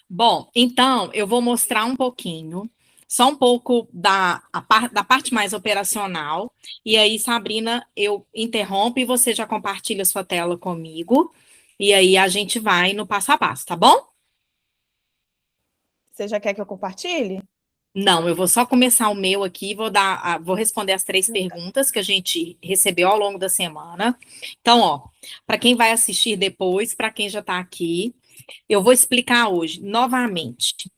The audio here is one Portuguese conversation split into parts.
Bom, então eu vou mostrar um pouquinho, só um pouco da parte mais operacional, e aí, Sabrina, eu interrompo e você já compartilha sua tela comigo, e aí a gente vai no passo a passo, tá bom? Você já quer que eu compartilhe? Não, eu vou só começar o meu aqui, vou responder as três perguntas que a gente recebeu ao longo da semana. Então, ó, para quem vai assistir depois, para quem já está aqui, eu vou explicar hoje novamente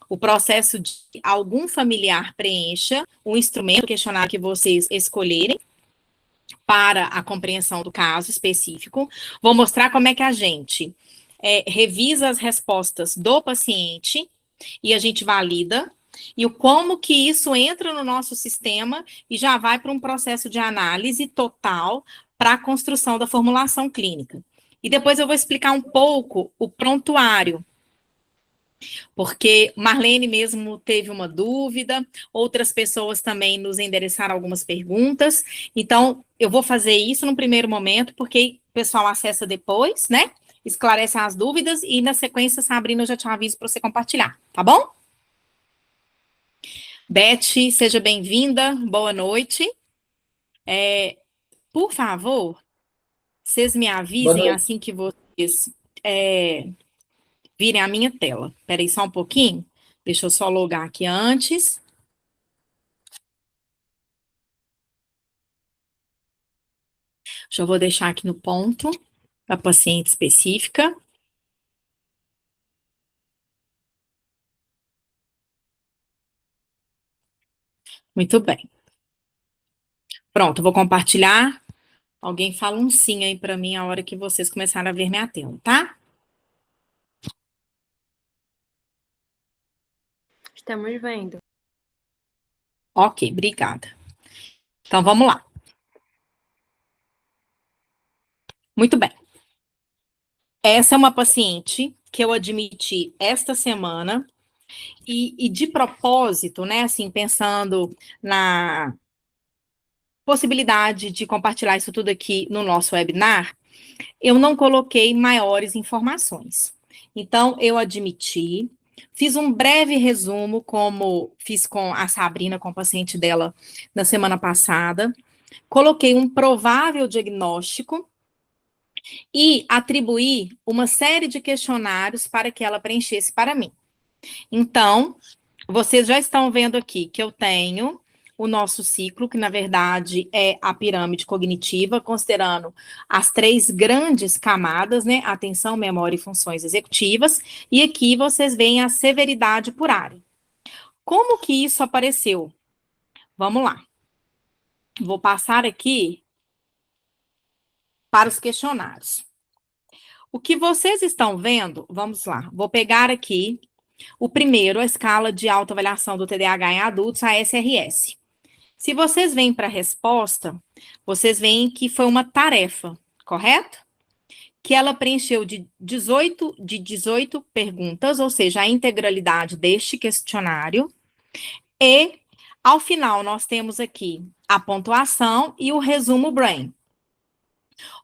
o processo de algum familiar preencha o instrumento, o questionário que vocês escolherem para a compreensão do caso específico. Vou mostrar como é que a gente revisa as respostas do paciente e a gente valida, e o como que isso entra no nosso sistema e já vai para um processo de análise total para a construção da formulação clínica. E depois eu vou explicar um pouco o prontuário, porque Marlene mesmo teve uma dúvida, outras pessoas também nos endereçaram algumas perguntas. Então, eu vou fazer isso no primeiro momento, porque o pessoal acessa depois, né? Esclarece as dúvidas e na sequência, Sabrina, eu já te aviso para você compartilhar, tá bom? Beth, seja bem-vinda, boa noite. Por favor, vocês me Boa avisem noite. assim que vocês é, virem a minha tela. Espera aí só um pouquinho, deixa eu só logar aqui antes. Já vou deixar aqui no ponto da paciente específica. Muito bem. Pronto, vou compartilhar. Alguém fala um sim aí para mim a hora que vocês começarem a ver minha tela, tá? Estamos vendo. Ok, obrigada. Então vamos lá. Muito bem. Essa é uma paciente que eu admiti esta semana e de propósito, né, assim, pensando na possibilidade de compartilhar isso tudo aqui no nosso webinar, eu não coloquei maiores informações. Então, eu admiti, fiz um breve resumo, como fiz com a Sabrina, com o paciente dela na semana passada, coloquei um provável diagnóstico e atribuí uma série de questionários para que ela preenchesse para mim. Então, vocês já estão vendo aqui que eu tenho o nosso ciclo, que na verdade é a pirâmide cognitiva, considerando as três grandes camadas, né? Atenção, memória e funções executivas. E aqui vocês veem a severidade por área. Como que isso apareceu? Vamos lá. Vou passar aqui para os questionários. O que vocês estão vendo, vamos lá, vou pegar aqui o primeiro, a escala de autoavaliação do TDAH em adultos, a SRS. Se vocês vêm para a resposta, vocês veem que foi uma tarefa, correto? Que ela preencheu de 18 perguntas, ou seja, a integralidade deste questionário. E, ao final, nós temos aqui a pontuação e o resumo Brain.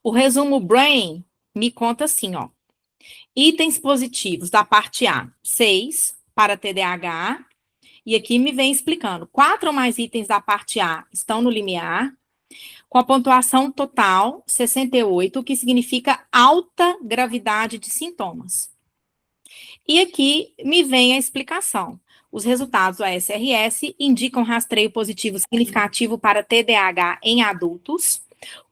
O resumo Brain me conta assim, ó. Itens positivos da parte A, 6 para TDAH. E aqui me vem explicando. 4 ou mais itens da parte A estão no limiar, com a pontuação total 68, o que significa alta gravidade de sintomas. E aqui me vem a explicação. Os resultados do ASRS indicam rastreio positivo significativo para TDAH em adultos,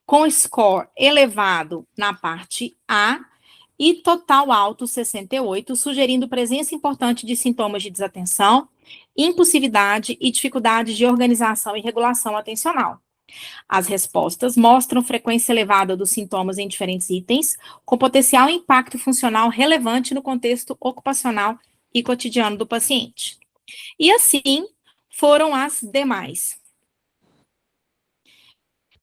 com score elevado na parte A e total alto 68, sugerindo presença importante de sintomas de desatenção, impulsividade e dificuldade de organização e regulação atencional. As respostas mostram frequência elevada dos sintomas em diferentes itens, com potencial impacto funcional relevante no contexto ocupacional e cotidiano do paciente. E assim foram as demais.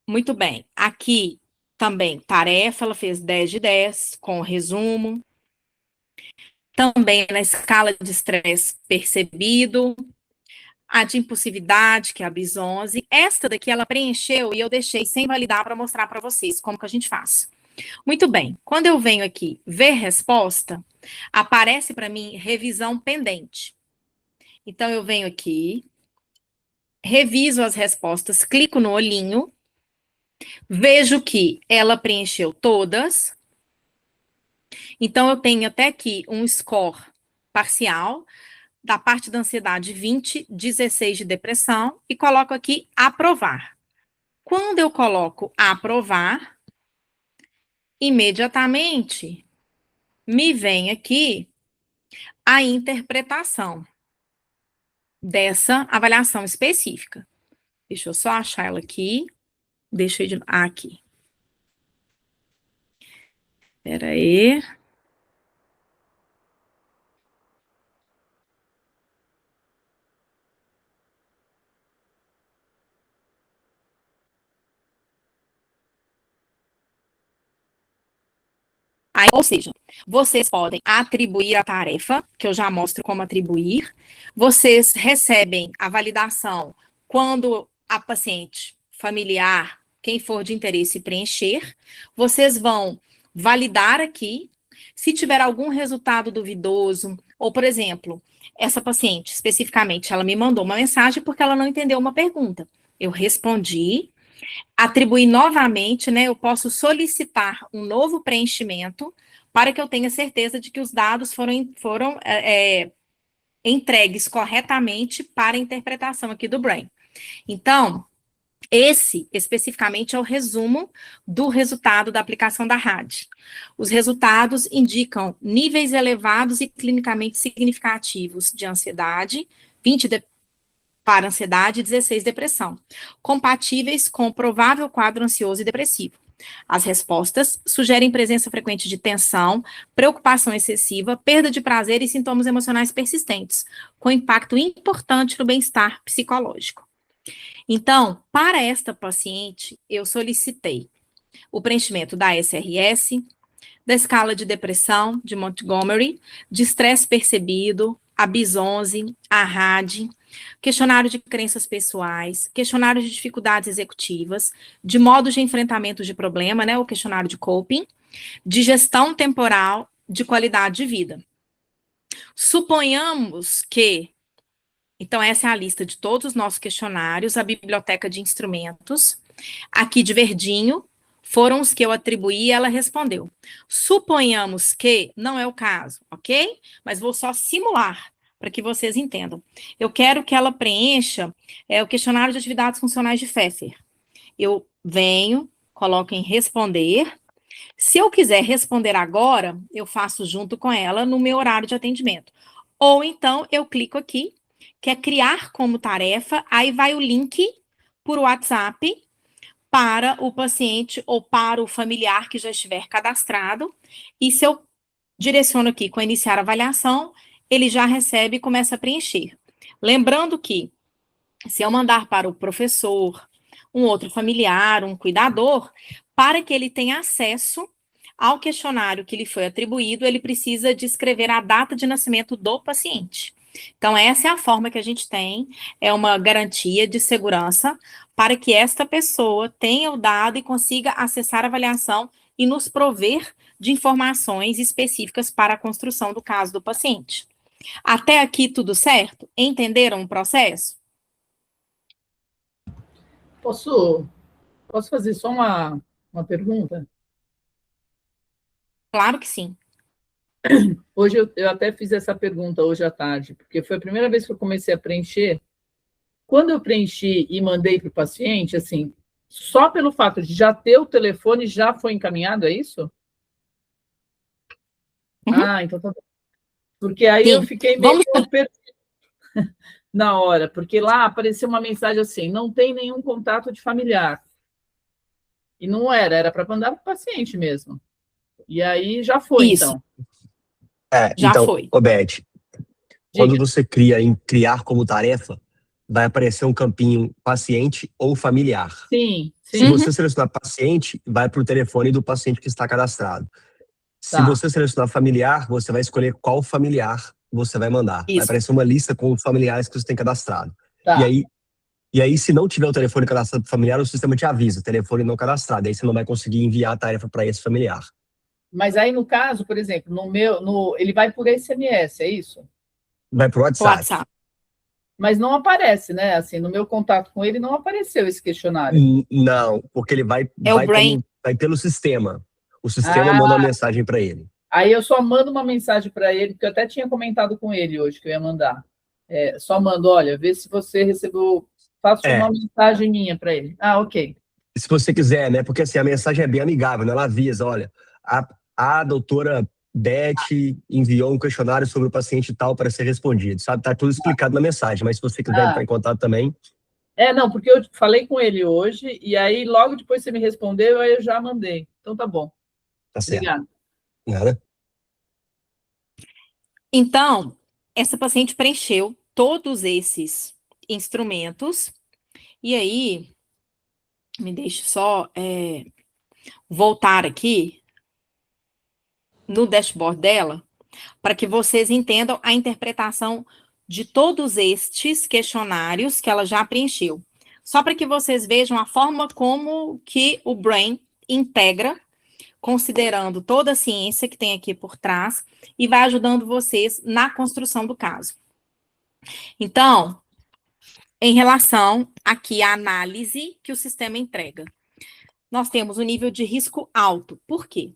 Muito bem. Aqui também, tarefa, ela fez 10 de 10, com resumo. Também na escala de estresse percebido, a de impulsividade, que é a bis 11. Esta daqui ela preencheu e eu deixei sem validar para mostrar para vocês como que a gente faz. Muito bem, quando eu venho aqui ver resposta, aparece para mim revisão pendente. Então, eu venho aqui, reviso as respostas, clico no olhinho, vejo que ela preencheu todas. Então, eu tenho até aqui um score parcial, da parte da ansiedade 20, 16 de depressão, e coloco aqui aprovar. Quando eu coloco aprovar, imediatamente me vem aqui a interpretação dessa avaliação específica. Deixa eu só achar ela aqui. Deixa eu ir aqui. Espera aí. Aí, ou seja, vocês podem atribuir a tarefa, que eu já mostro como atribuir. Vocês recebem a validação quando a paciente familiar, quem for de interesse, preencher. Vocês vão validar aqui. Se tiver algum resultado duvidoso, ou, por exemplo, essa paciente, especificamente, ela me mandou uma mensagem porque ela não entendeu uma pergunta. Eu respondi, atribuir novamente, né? Eu posso solicitar um novo preenchimento para que eu tenha certeza de que os dados foram entregues corretamente para a interpretação aqui do Brain. Então, esse, especificamente, é o resumo do resultado da aplicação da RAD. Os resultados indicam níveis elevados e clinicamente significativos de ansiedade, 20 para ansiedade e 16 depressão, compatíveis com o provável quadro ansioso e depressivo. As respostas sugerem presença frequente de tensão, preocupação excessiva, perda de prazer e sintomas emocionais persistentes, com impacto importante no bem-estar psicológico. Então, para esta paciente, eu solicitei o preenchimento da SRS, da escala de depressão de Montgomery, de estresse percebido, a bis 11, a RAD, questionário de crenças pessoais, questionário de dificuldades executivas, de modos de enfrentamento de problema, né, o questionário de coping, de gestão temporal, de qualidade de vida. Suponhamos que, então essa é a lista de todos os nossos questionários, a biblioteca de instrumentos, aqui de verdinho, foram os que eu atribuí e ela respondeu. Suponhamos que não é o caso, ok? Mas vou só simular para que vocês entendam. Eu quero que ela preencha o questionário de atividades funcionais de Pfeffer. Eu venho, coloco em responder. Se eu quiser responder agora, eu faço junto com ela no meu horário de atendimento. Ou então eu clico aqui, que é criar como tarefa, aí vai o link por WhatsApp para o paciente ou para o familiar que já estiver cadastrado. E se eu direciono aqui com iniciar avaliação, ele já recebe e começa a preencher. Lembrando que, se eu mandar para o professor, um outro familiar, um cuidador, para que ele tenha acesso ao questionário que lhe foi atribuído, ele precisa de escrever a data de nascimento do paciente. Então, essa é a forma que a gente tem, é uma garantia de segurança para que esta pessoa tenha o dado e consiga acessar a avaliação e nos prover de informações específicas para a construção do caso do paciente. Até aqui tudo certo? Entenderam o processo? Posso fazer só uma pergunta? Claro que sim. Hoje eu até fiz essa pergunta hoje à tarde, porque foi a primeira vez que eu comecei a preencher. Quando eu preenchi e mandei para o paciente, assim, só pelo fato de já ter o telefone, já foi encaminhado, é isso? Uhum. Ah, então tá bom. Porque aí Sim. eu fiquei meio na hora, porque lá apareceu uma mensagem assim, não tem nenhum contato de familiar. E não era para mandar para o paciente mesmo. E aí já foi, Isso. então. Já então, foi. Obed, quando você cria em criar como tarefa, vai aparecer um campinho paciente ou familiar. Sim. Se você selecionar paciente, vai para o telefone do paciente que está cadastrado. Se você selecionar familiar, você vai escolher qual familiar você vai mandar. Isso. Vai aparecer uma lista com os familiares que você tem cadastrado. Tá. E aí, se não tiver o telefone cadastrado familiar, o sistema te avisa, telefone não cadastrado. Aí você não vai conseguir enviar a tarefa para esse familiar. Mas aí, no caso, por exemplo, ele vai por SMS, é isso? Vai para o WhatsApp. Mas não aparece, né? Assim, no meu contato com ele não apareceu esse questionário. Não, porque ele vai pelo sistema. O sistema manda uma mensagem para ele. Aí eu só mando uma mensagem para ele, que eu até tinha comentado com ele hoje que eu ia mandar. Só mando, olha, vê se você recebeu. Faço uma mensagem minha para ele. Ok. Se você quiser, né? Porque assim, a mensagem é bem amigável, né? Ela avisa, olha, a doutora Beth enviou um questionário sobre o paciente tal para ser respondido, sabe? Tá tudo explicado na mensagem, mas se você quiser entrar em contato também... Não, porque eu falei com ele hoje, e aí logo depois você me respondeu, aí eu já mandei. Então tá bom. Tá certo. Obrigada. Nada. Então, essa paciente preencheu todos esses instrumentos, e aí, me deixe só voltar aqui no dashboard dela, para que vocês entendam a interpretação de todos estes questionários que ela já preencheu. Só para que vocês vejam a forma como que o Brain integra, considerando toda a ciência que tem aqui por trás, e vai ajudando vocês na construção do caso. Então, em relação aqui à análise que o sistema entrega, nós temos o nível de risco alto. Por quê?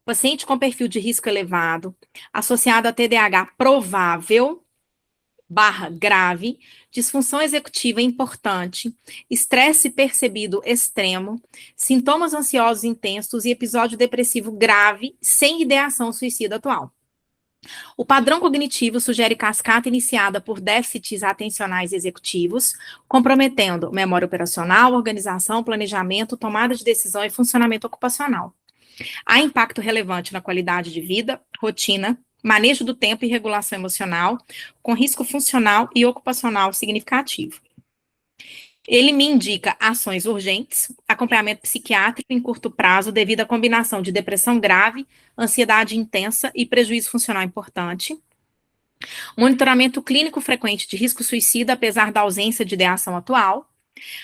Paciente com perfil de risco elevado, associado a TDAH provável, /grave, disfunção executiva importante, estresse percebido extremo, sintomas ansiosos intensos e episódio depressivo grave, sem ideação suicida atual. O padrão cognitivo sugere cascata iniciada por déficits atencionais executivos, comprometendo memória operacional, organização, planejamento, tomada de decisão e funcionamento ocupacional. Há impacto relevante na qualidade de vida, rotina, manejo do tempo e regulação emocional, com risco funcional e ocupacional significativo. Ele me indica ações urgentes, acompanhamento psiquiátrico em curto prazo devido à combinação de depressão grave, ansiedade intensa e prejuízo funcional importante. Monitoramento clínico frequente de risco suicida, apesar da ausência de ideação atual.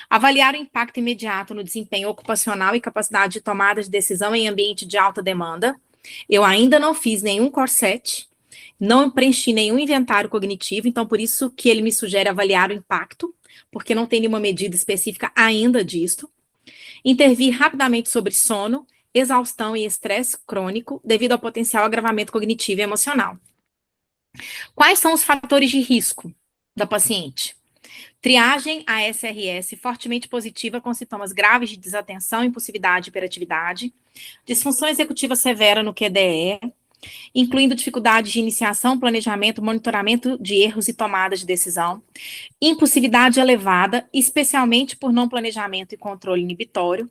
Avaliar o impacto imediato no desempenho ocupacional e capacidade de tomada de decisão em ambiente de alta demanda. Eu ainda não fiz nenhum corset, não preenchi nenhum inventário cognitivo, então por isso que ele me sugere avaliar o impacto, porque não tem nenhuma medida específica ainda disto. Intervir rapidamente sobre sono, exaustão e estresse crônico devido ao potencial agravamento cognitivo e emocional. Quais são os fatores de risco da paciente? Triagem ASRS fortemente positiva com sintomas graves de desatenção, impulsividade e hiperatividade. Disfunção executiva severa no QDE, incluindo dificuldades de iniciação, planejamento, monitoramento de erros e tomada de decisão. Impulsividade elevada, especialmente por não planejamento e controle inibitório.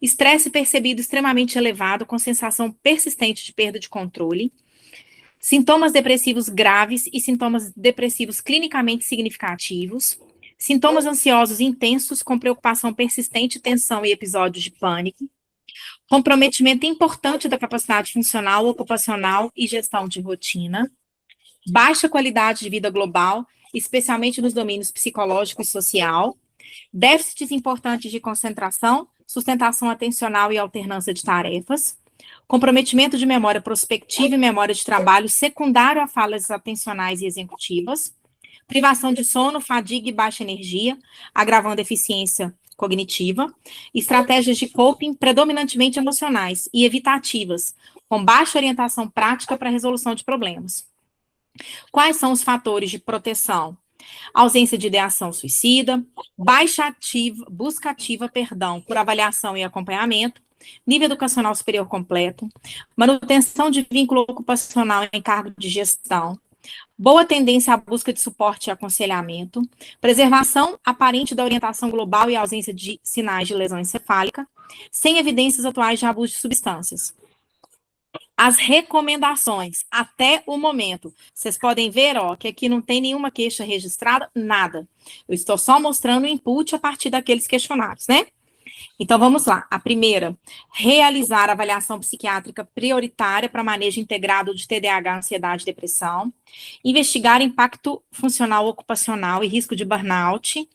Estresse percebido extremamente elevado, com sensação persistente de perda de controle. Sintomas depressivos graves e sintomas depressivos clinicamente significativos. Sintomas ansiosos intensos com preocupação persistente, tensão e episódios de pânico. Comprometimento importante da capacidade funcional, ocupacional e gestão de rotina. Baixa qualidade de vida global, especialmente nos domínios psicológico e social. Déficits importantes de concentração, sustentação atencional e alternância de tarefas. Comprometimento de memória prospectiva e memória de trabalho secundário a falhas atencionais e executivas. Privação de sono, fadiga e baixa energia, agravando a eficiência cognitiva. Estratégias de coping predominantemente emocionais e evitativas, com baixa orientação prática para a resolução de problemas. Quais são os fatores de proteção? Ausência de ideação suicida, busca ativa, por avaliação e acompanhamento, nível educacional superior completo, manutenção de vínculo ocupacional em cargo de gestão, boa tendência à busca de suporte e aconselhamento, preservação aparente da orientação global e ausência de sinais de lesão encefálica, sem evidências atuais de abuso de substâncias. As recomendações, até o momento, vocês podem ver, que aqui não tem nenhuma queixa registrada, nada. Eu estou só mostrando o input a partir daqueles questionários, né? Então, vamos lá. A primeira, realizar avaliação psiquiátrica prioritária para manejo integrado de TDAH, ansiedade e depressão. Investigar impacto funcional ocupacional e risco de burnout.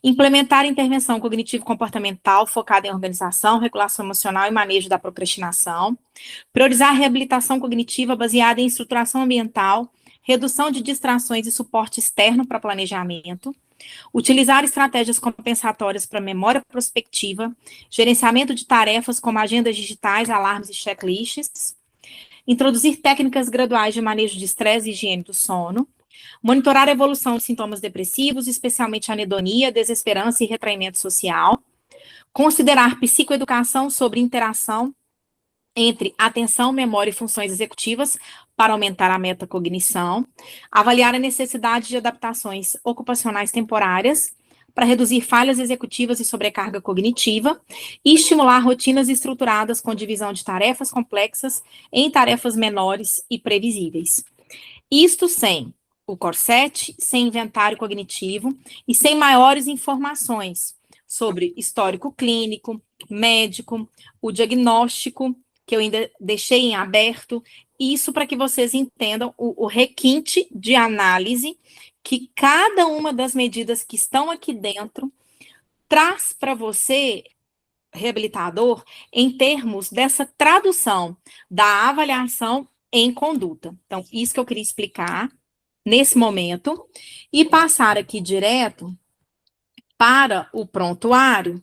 Implementar intervenção cognitivo-comportamental focada em organização, regulação emocional e manejo da procrastinação. Priorizar a reabilitação cognitiva baseada em estruturação ambiental, redução de distrações e suporte externo para planejamento. Utilizar estratégias compensatórias para memória prospectiva, gerenciamento de tarefas como agendas digitais, alarmes e checklists. Introduzir técnicas graduais de manejo de estresse e higiene do sono. Monitorar a evolução de sintomas depressivos, especialmente anedonia, desesperança e retraimento social. Considerar psicoeducação sobre interação entre atenção, memória e funções executivas para aumentar a metacognição. Avaliar a necessidade de adaptações ocupacionais temporárias para reduzir falhas executivas e sobrecarga cognitiva. E estimular rotinas estruturadas com divisão de tarefas complexas em tarefas menores e previsíveis. Isto sem o corset, sem inventário cognitivo e sem maiores informações sobre histórico clínico, médico, o diagnóstico, que eu ainda deixei em aberto, isso para que vocês entendam o requinte de análise que cada uma das medidas que estão aqui dentro traz para você, reabilitador, em termos dessa tradução da avaliação em conduta. Então, isso que eu queria explicar nesse momento, e passar aqui direto para o prontuário,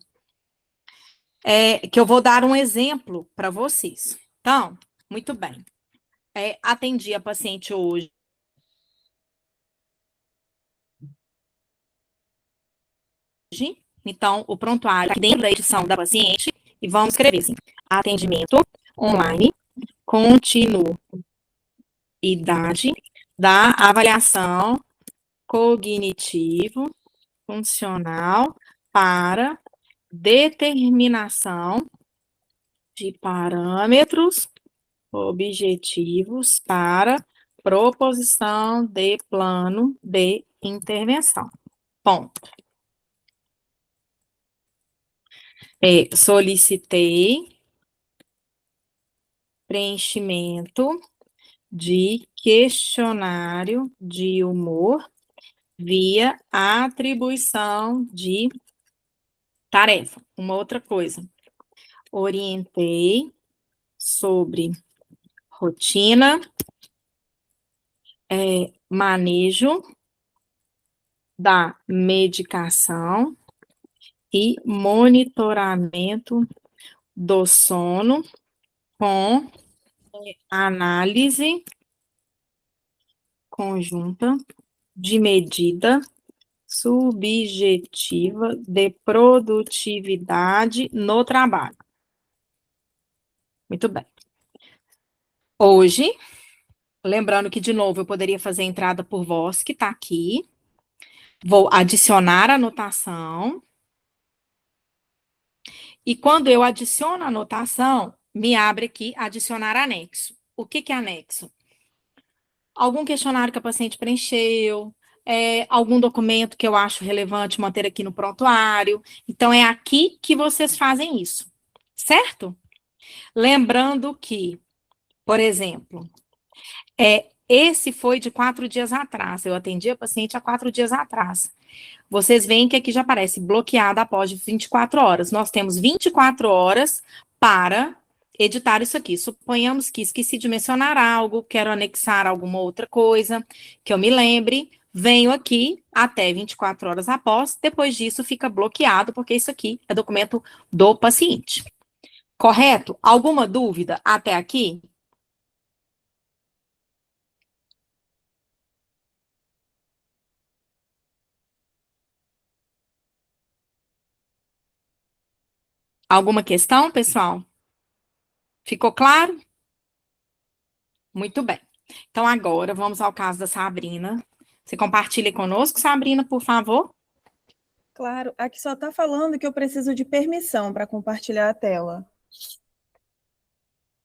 que eu vou dar um exemplo para vocês. Então, muito bem. Atendi a paciente hoje. Então, o prontuário aqui dentro da edição da paciente, e vamos escrever assim: atendimento online, continuidade da avaliação cognitivo-funcional para determinação de parâmetros objetivos para proposição de plano de intervenção. Ponto. Solicitei preenchimento de questionário de humor via atribuição de tarefa. Uma outra coisa. Orientei sobre rotina, manejo da medicação e monitoramento do sono com análise conjunta de medida subjetiva de produtividade no trabalho. Muito bem. Hoje, lembrando que, de novo, eu poderia fazer a entrada por voz, que está aqui. Vou adicionar a anotação. E quando eu adiciono a anotação, me abre aqui adicionar anexo. O que é anexo? Algum questionário que a paciente preencheu, algum documento que eu acho relevante manter aqui no prontuário. Então, é aqui que vocês fazem isso, certo? Lembrando que, por exemplo, esse foi de 4 dias atrás. Eu atendi a paciente há 4 dias atrás. Vocês veem que aqui já aparece bloqueada após 24 horas. Nós temos 24 horas para editar isso aqui. Suponhamos que esqueci de mencionar algo, quero anexar alguma outra coisa, que eu me lembre, venho aqui até 24 horas após, depois disso fica bloqueado, porque isso aqui é documento do paciente. Correto? Alguma dúvida até aqui? Alguma questão, pessoal? Ficou claro? Muito bem. Então, agora, vamos ao caso da Sabrina. Você compartilha conosco, Sabrina, por favor? Claro, aqui só está falando que eu preciso de permissão para compartilhar a tela.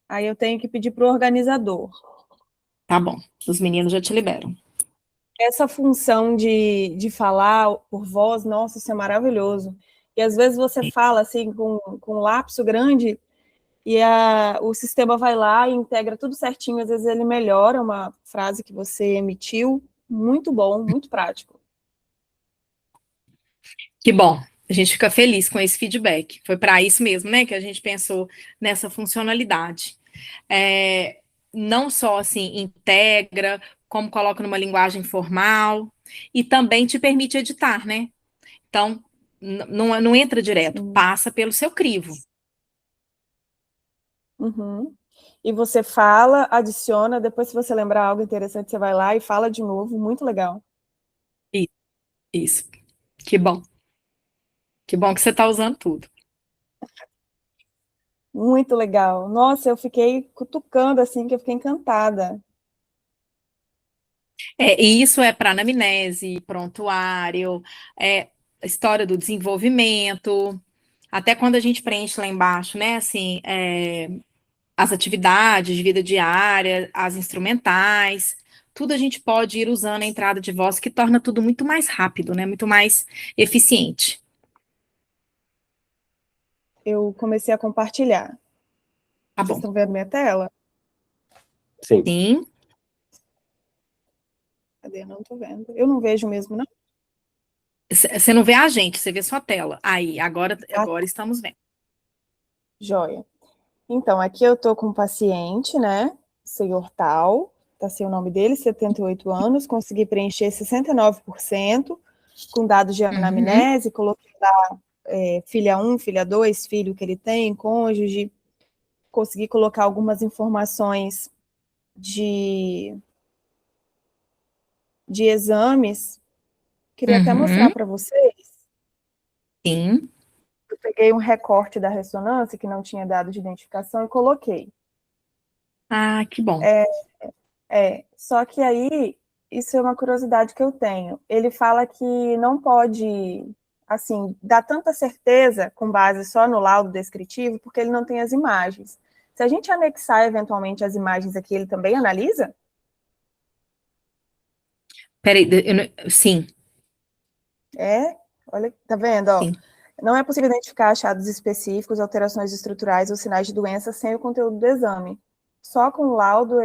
Aí eu tenho que pedir para o organizador. Tá bom, os meninos já te liberam. Essa função de falar por voz, nossa, isso é maravilhoso. E às vezes você fala assim com um lapso grande e o sistema vai lá e integra tudo certinho, às vezes ele melhora uma frase que você emitiu. Muito bom, muito prático. Que bom. A gente fica feliz com esse feedback. Foi para isso mesmo, né, que a gente pensou nessa funcionalidade. Não só assim integra, como coloca numa linguagem formal e também te permite editar, né? Então, não entra direto, passa pelo seu crivo. Uhum. E você fala, adiciona, depois se você lembrar algo interessante, você vai lá e fala de novo, muito legal. Isso. Que bom. Que bom que você está usando tudo. Muito legal. Nossa, eu fiquei cutucando assim, que eu fiquei encantada. E isso é para anamnese, prontuário, a história do desenvolvimento, até quando a gente preenche lá embaixo, né, assim, as atividades de vida diária, as instrumentais, tudo a gente pode ir usando a entrada de voz, que torna tudo muito mais rápido, né, muito mais eficiente. Eu comecei a compartilhar. Tá Vocês bom. estão vendo minha tela? Sim. Sim. Cadê? Não estou vendo. Eu não vejo mesmo, não. Você não vê a gente, você vê sua tela. Aí, agora estamos vendo. Joia. Então, aqui eu estou com um paciente, né? Senhor tal, tá sem o nome dele, 78 anos, consegui preencher 69%, com dados de anamnese, coloquei lá filha 1, filha 2, filho que ele tem, cônjuge, consegui colocar algumas informações de exames. Queria até mostrar para vocês. Sim. Eu peguei um recorte da ressonância que não tinha dado de identificação e coloquei. Ah, que bom. Só que aí, isso é uma curiosidade que eu tenho. Ele fala que não pode, assim, dar tanta certeza com base só no laudo descritivo, porque ele não tem as imagens. Se a gente anexar eventualmente as imagens aqui, ele também analisa? Peraí, sim. Olha, tá vendo? Ó, Sim. não é possível identificar achados específicos, alterações estruturais ou sinais de doença sem o conteúdo do exame. Só com o laudo,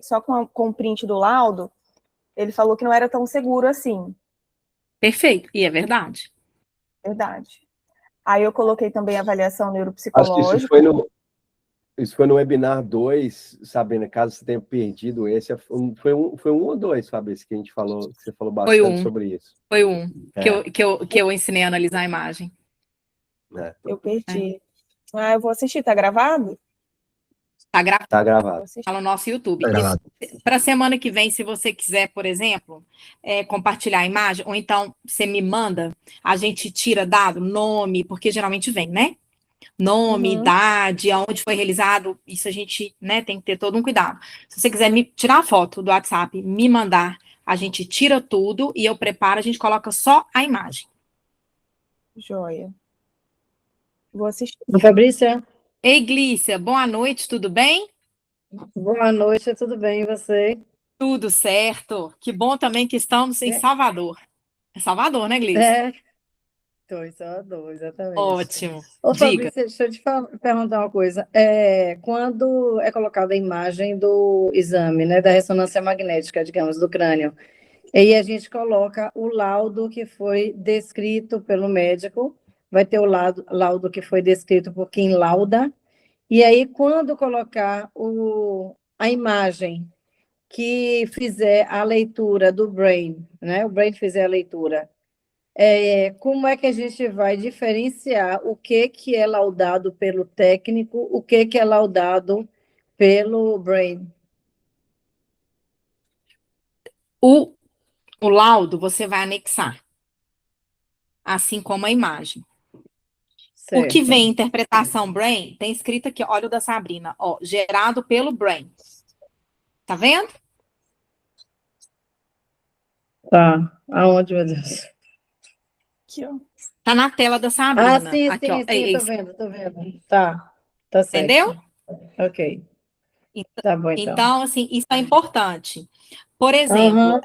só com o print do laudo, ele falou que não era tão seguro assim. Perfeito, e é verdade. Verdade. Aí eu coloquei também avaliação Acho que neuropsicológica. isso foi no webinar 2, Sabrina, caso você tenha perdido esse, foi um ou dois, Fabrício, que que você falou bastante sobre isso. Foi um, que eu ensinei a analisar a imagem. Eu perdi. Eu vou assistir, tá gravado? Tá gravado. Tá no nosso YouTube. Tá gravado. Para a semana que vem, se você quiser, por exemplo, compartilhar a imagem, ou então você me manda, a gente tira dado, nome, porque geralmente vem, né? Nome, idade, aonde foi realizado, isso a gente, né, tem que ter todo um cuidado. Se você quiser me tirar a foto do WhatsApp, me mandar, a gente tira tudo e eu preparo, a gente coloca só a imagem. Joia. Vou assistir. Fabrícia? Ei, Glícia, boa noite, tudo bem? Boa noite, tudo bem, e você? Tudo certo. Que bom também que estamos em Salvador. É Salvador, né, Glícia? Estou em Salvador, exatamente. Ótimo. Ô, Diga. Fabrícia, deixa eu te perguntar uma coisa. Quando é colocada a imagem do exame, né, da ressonância magnética, digamos, do crânio, e aí a gente coloca o laudo que foi descrito pelo médico, vai ter o laudo que foi descrito por quem lauda, e aí quando colocar a imagem que fizer a leitura do brain, né? O brain fizer a leitura. Como é que a gente vai diferenciar o que é laudado pelo técnico, o que é laudado pelo brain? O laudo você vai anexar, assim como a imagem. Certo. O que vem em interpretação brain, tem escrito aqui, olha o da Sabrina, ó, gerado pelo brain. Tá vendo? Tá. Aonde, meu Deus? Aqui, ó. Tá na tela da Sabrina. Sim, aqui, ó. sim, tô vendo. Tá certo. Entendeu? Ok. Tá bom, então. Então, assim, isso é importante. Por exemplo,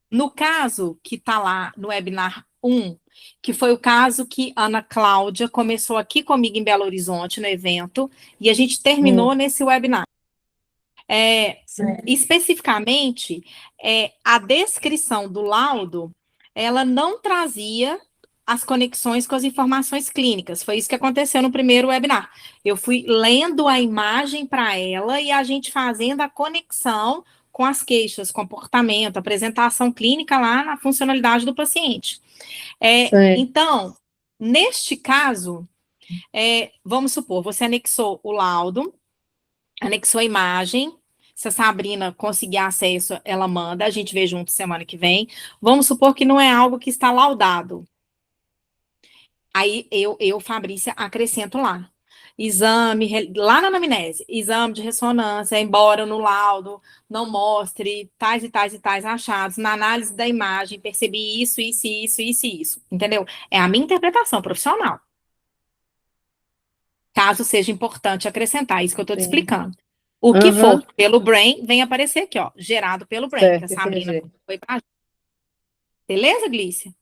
no caso que está lá no webinar 1, que foi o caso que Ana Cláudia começou aqui comigo em Belo Horizonte, no evento, e a gente terminou nesse webinar. Especificamente, a descrição do laudo, ela não trazia as conexões com as informações clínicas. Foi isso que aconteceu no primeiro webinar. Eu fui lendo a imagem para ela e a gente fazendo a conexão com as queixas, comportamento, apresentação clínica lá na funcionalidade do paciente. Então, neste caso, vamos supor, você anexou o laudo, anexou a imagem. Se a Sabrina conseguir acesso, ela manda, a gente vê junto semana que vem. Vamos supor que não é algo que está laudado. Aí Fabrícia, acrescento lá. Exame, lá na anamnese, exame de ressonância, embora no laudo não mostre tais e tais e tais achados, na análise da imagem, percebi isso, entendeu? É a minha interpretação profissional. Caso seja importante acrescentar, isso que eu estou te explicando. O que for pelo Brain, vem aparecer aqui, ó, gerado pelo Brain, que a Sabrina foi pra gente. Beleza, Glícia?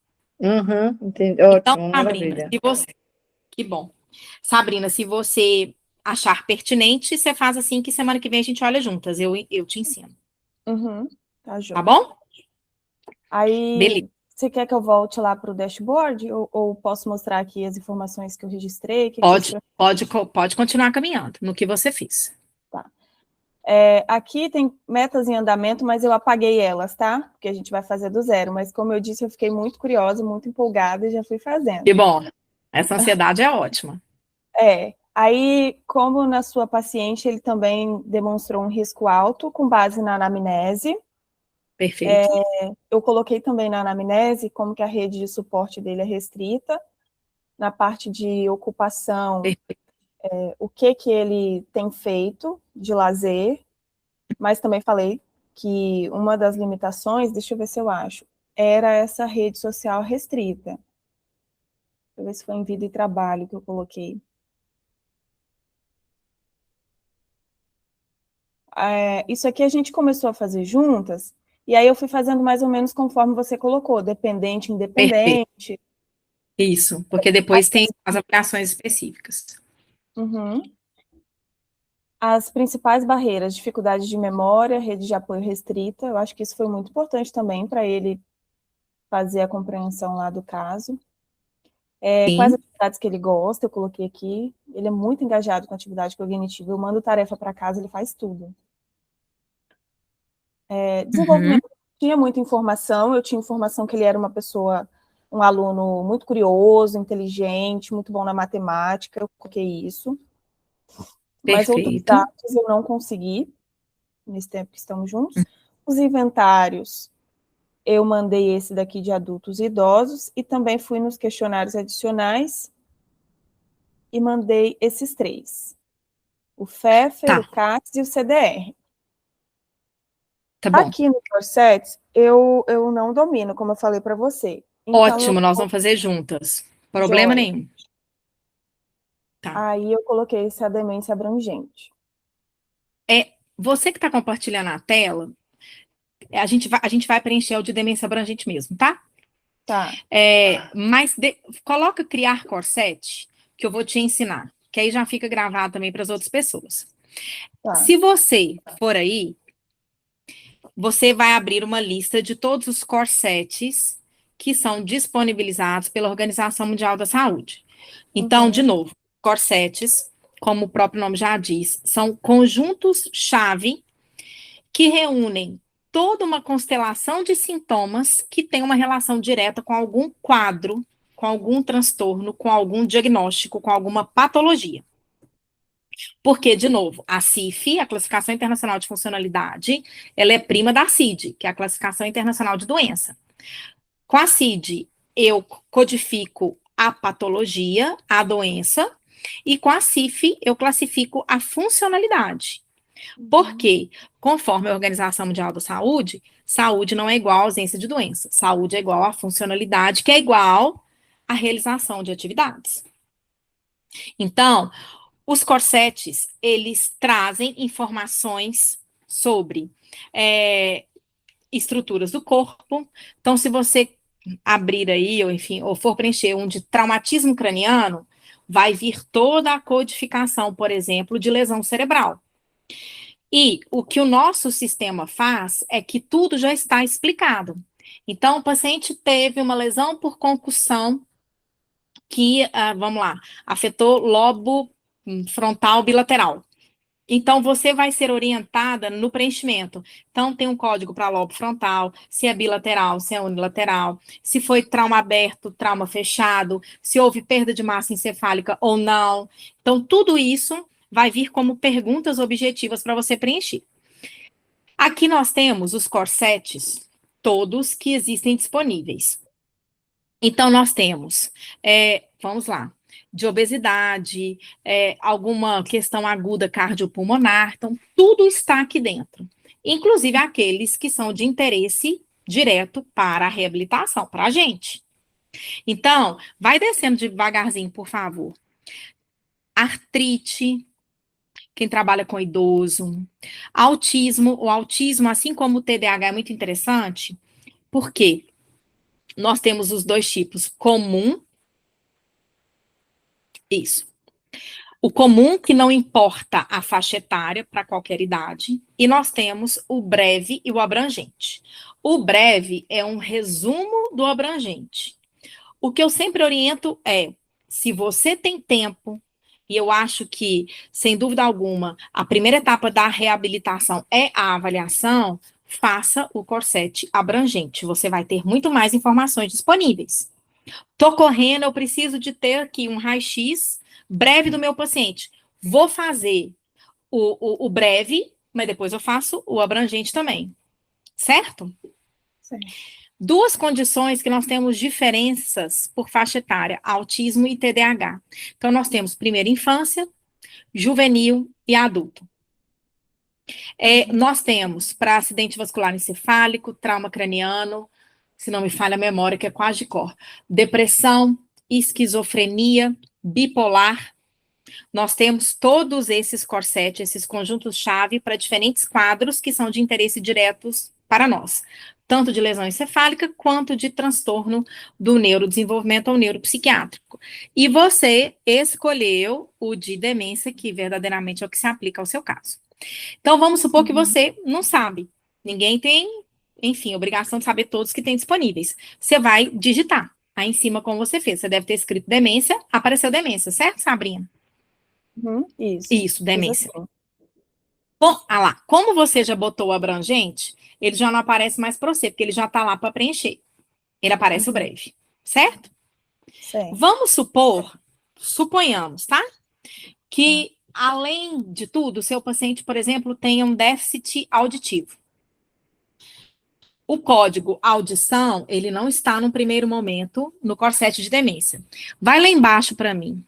Entendi. Então, Ótimo, Sabrina, maravilha. que bom. Sabrina, se você achar pertinente, você faz assim que semana que vem a gente olha juntas, eu te ensino. Tá, Tá bom? Aí, Beleza. você quer que eu volte lá para o dashboard ou posso mostrar aqui as informações que eu registrei? Pode continuar caminhando no que você fez. Tá. Aqui tem metas em andamento, mas eu apaguei elas, tá? Porque a gente vai fazer do zero. Mas como eu disse, eu fiquei muito curiosa, muito empolgada e já fui fazendo. Que bom. Essa ansiedade é ótima. Aí, como na sua paciente, ele também demonstrou um risco alto com base na anamnese. Perfeito. Eu coloquei também na anamnese como que a rede de suporte dele é restrita. Na parte de ocupação, o que ele tem feito de lazer, mas também falei que uma das limitações, deixa eu ver se eu acho, era essa rede social restrita. Deixa eu ver se foi em vida e trabalho que eu coloquei. Isso aqui a gente começou a fazer juntas, e aí eu fui fazendo mais ou menos conforme você colocou, dependente, independente. Perfeito. Isso, porque depois tem as avaliações específicas. As principais barreiras, dificuldade de memória, rede de apoio restrita, eu acho que isso foi muito importante também para ele fazer a compreensão lá do caso. Quais atividades que ele gosta, eu coloquei aqui. Ele é muito engajado com atividade cognitiva, eu mando tarefa para casa, ele faz tudo. Desenvolvimento, tinha muita informação, eu tinha informação que ele era um aluno muito curioso, inteligente, muito bom na matemática, eu coloquei isso. Mas outros dados eu não consegui, nesse tempo que estamos juntos. Os inventários, eu mandei esse daqui de adultos e idosos, e também fui nos questionários adicionais e mandei esses 3. O Pfeffer, o CATS e o CDR. Tá bom. Aqui no Corset, eu não domino, como eu falei para você. Então, ótimo, nós vamos fazer juntas. Problema nenhum. Tá. Aí eu coloquei essa demência abrangente. Você que está compartilhando a tela, a gente vai preencher o de demência abrangente mesmo, tá? Tá. Mas coloca criar corset, que eu vou te ensinar, que aí já fica gravado também para as outras pessoas. Tá. Se você for aí, você vai abrir uma lista de todos os corsets que são disponibilizados pela Organização Mundial da Saúde. Então, de novo, corsets, como o próprio nome já diz, são conjuntos-chave que reúnem toda uma constelação de sintomas que tem uma relação direta com algum quadro, com algum transtorno, com algum diagnóstico, com alguma patologia. Porque, de novo, a CIF, a Classificação Internacional de Funcionalidade, ela é prima da CID, que é a Classificação Internacional de Doença. Com a CID, eu codifico a patologia, a doença, e com a CIF, eu classifico a funcionalidade. Porque, conforme a Organização Mundial da Saúde, saúde não é igual a ausência de doença. Saúde é igual a funcionalidade, que é igual à realização de atividades. Então, os corsets, eles trazem informações sobre estruturas do corpo. Então, se você abrir aí, ou enfim, ou for preencher um de traumatismo craniano, vai vir toda a codificação, por exemplo, de lesão cerebral. E o que o nosso sistema faz é que tudo já está explicado. Então, o paciente teve uma lesão por concussão que, vamos lá, afetou lobo frontal bilateral. Então, você vai ser orientada no preenchimento. Então, tem um código para lobo frontal, se é bilateral, se é unilateral, se foi trauma aberto, trauma fechado, se houve perda de massa encefálica ou não. Então, tudo isso vai vir como perguntas objetivas para você preencher. Aqui nós temos os corsetes, todos que existem disponíveis. Então, nós temos, vamos lá, de obesidade, alguma questão aguda cardiopulmonar, então, tudo está aqui dentro. Inclusive aqueles que são de interesse direto para a reabilitação, para a gente. Então, vai descendo devagarzinho, por favor. Artrite, quem trabalha com idoso. Autismo, o autismo, assim como o TDAH, é muito interessante, porque nós temos os dois tipos, comum, isso. O comum, que não importa a faixa etária para qualquer idade, e nós temos o breve e o abrangente. O breve é um resumo do abrangente. O que eu sempre oriento é, se você tem tempo, e eu acho que, sem dúvida alguma, a primeira etapa da reabilitação é a avaliação, faça o corsete abrangente. Você vai ter muito mais informações disponíveis. Tô correndo, eu preciso de ter aqui um raio-x breve do meu paciente. Vou fazer o breve, mas depois eu faço o abrangente também. Certo? Certo. Duas condições que nós temos diferenças por faixa etária, autismo e TDAH. Então, nós temos primeira infância, juvenil e adulto. Nós temos para acidente vascular encefálico, trauma craniano, se não me falha a memória, que é quase de cor, depressão, esquizofrenia, bipolar. Nós temos todos esses corsetes, esses conjuntos-chave para diferentes quadros que são de interesse diretos para nós, tanto de lesão encefálica quanto de transtorno do neurodesenvolvimento ou neuropsiquiátrico. E você escolheu o de demência, que verdadeiramente é o que se aplica ao seu caso. Então, vamos supor que você não sabe. Ninguém tem, enfim, obrigação de saber todos que tem disponíveis. Você vai digitar aí em cima como você fez. Você deve ter escrito demência, apareceu demência, certo, Sabrina? Isso. Isso, demência. Assim. Bom, lá, como você já botou o abrangente, ele já não aparece mais para você, porque ele já está lá para preencher. Ele aparece o breve, certo? Certo. Vamos suponhamos, tá? Que, além de tudo, o seu paciente, por exemplo, tenha um déficit auditivo. O código audição, ele não está no primeiro momento no corsete de demência. Vai lá embaixo para mim.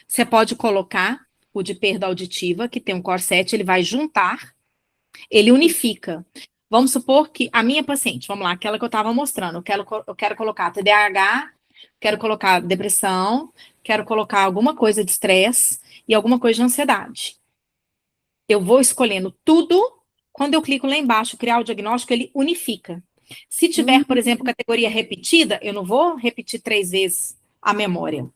Você pode colocar o de perda auditiva, que tem um corsete, ele vai juntar, ele unifica. Vamos supor que a minha paciente, vamos lá, aquela que eu estava mostrando, eu quero colocar TDAH, quero colocar depressão, quero colocar alguma coisa de estresse e alguma coisa de ansiedade. Eu vou escolhendo tudo, quando eu clico lá embaixo, criar o diagnóstico, ele unifica. Se tiver, por exemplo, categoria repetida, eu não vou repetir 3 vezes a memória.